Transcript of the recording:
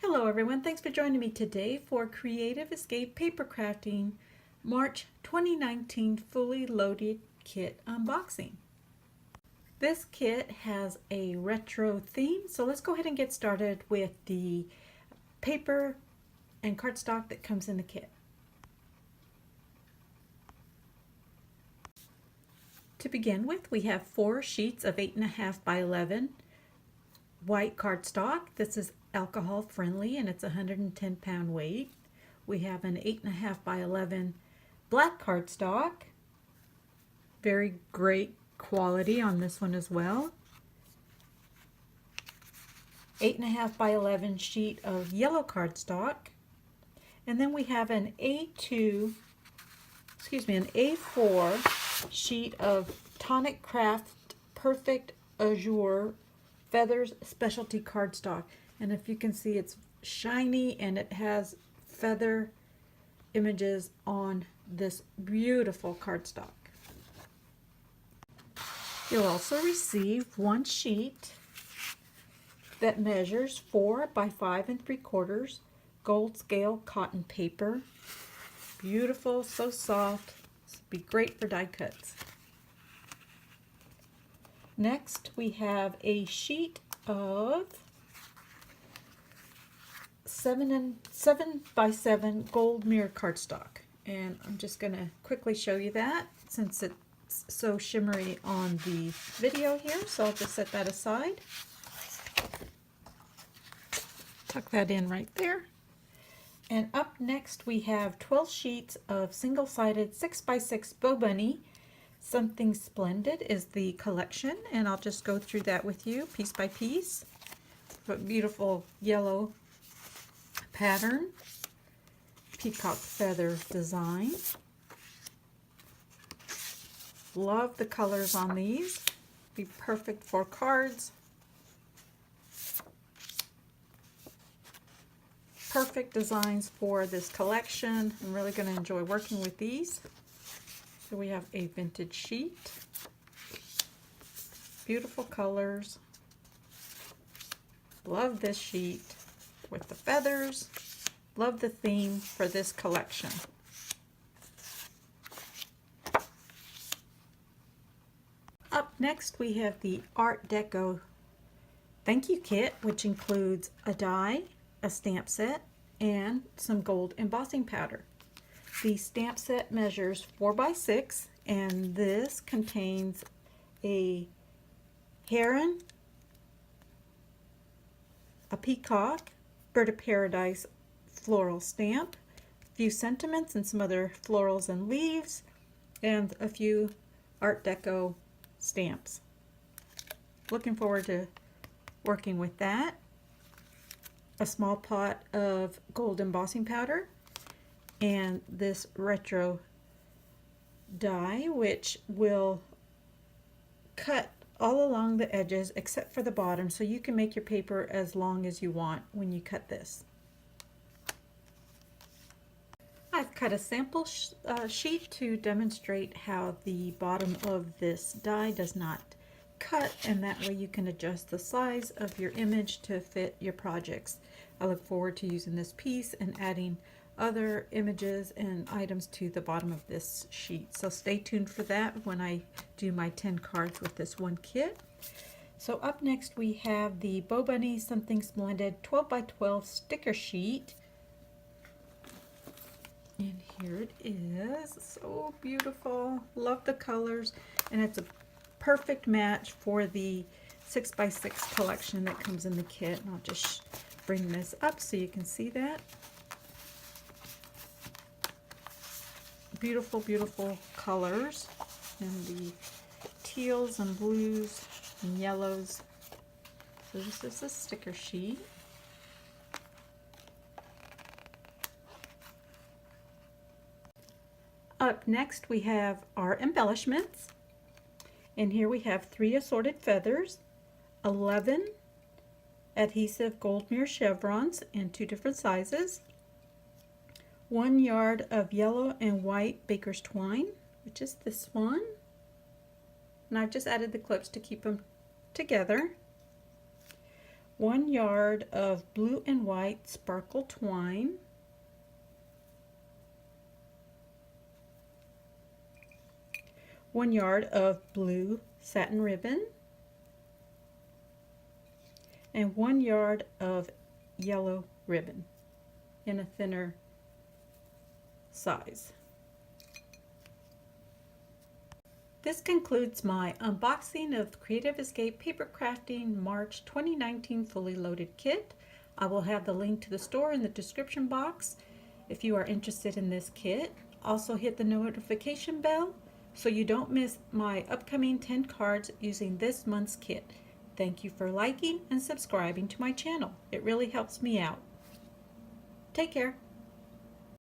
Hello everyone, thanks for joining me today for Creative Escape Papercrafting March 2019 Fully Loaded Kit Unboxing. This kit has a retro theme, so let's go ahead and get started with the paper and cardstock that comes in the kit. To begin with, we have 4 sheets of 8.5 by 11 white cardstock. This is alcohol friendly and it's 110 pound weight. We have an 8.5 by 11 black cardstock. Very great quality on this one as well. 8.5 by 11 sheet of yellow cardstock. And then we have an an A4 sheet of Tonic Craft Perfect Azure Feathers Specialty Cardstock. And if you can see, it's shiny and it has feather images on this beautiful cardstock. You'll also receive one sheet that measures 4 by 5 3/4 gold scale cotton paper. Beautiful, so soft. This would be great for die cuts. Next, we have a sheet of 7 by 7 gold mirror cardstock, and I'm just going to quickly show you that since it's so shimmery on the video here, so I'll just set that aside. Tuck that in right there. And up next we have 12 sheets of single-sided 6 by 6 Bow Bunny. Something Splendid is the collection, and I'll just go through that with you piece by piece. But beautiful yellow pattern, peacock feather design. Love the colors on these. Be perfect for cards. Perfect designs for this collection. I'm really going to enjoy working with these. So we have a vintage sheet. Beautiful colors. Love this sheet with the feathers. Love the theme for this collection. Up next we have the Art Deco Thank You Kit, which includes a die, a stamp set, and some gold embossing powder. The stamp set measures 4 by 6, and this contains a heron, a peacock, bird of paradise floral stamp, a few sentiments and some other florals and leaves, and a few Art Deco stamps. Looking forward to working with that. A small pot of gold embossing powder, and this retro die, which will cut all along the edges except for the bottom, so you can make your paper as long as you want when you cut this. I've cut a sample sheet to demonstrate how the bottom of this die does not cut, and that way you can adjust the size of your image to fit your projects. I look forward to using this piece and adding other images and items to the bottom of this sheet. So stay tuned for that when I do my 10 cards with this one kit. So up next we have the Bow Bunny Something Splendid 12 by 12 sticker sheet. And here it is. So beautiful. Love the colors, and it's a perfect match for the 6 by 6 collection that comes in the kit. And I'll just bring this up so you can see that. Beautiful, beautiful colors, and the teals and blues and yellows. So this is a sticker sheet. Up next we have our embellishments, and here we have 3 assorted feathers, 11 adhesive gold mirror chevrons in 2 different sizes, 1 yard of yellow and white baker's twine, which is this one, and I've just added the clips to keep them together, 1 yard of blue and white sparkle twine, 1 yard of blue satin ribbon, and 1 yard of yellow ribbon in a thinner size. This concludes my unboxing of Creative Escape Paper Crafting March 2019 Fully Loaded Kit. I will have the link to the store in the description box if you are interested in this kit. Also hit the notification bell so you don't miss my upcoming 10 cards using this month's kit. Thank you for liking and subscribing to my channel. It really helps me out. Take care.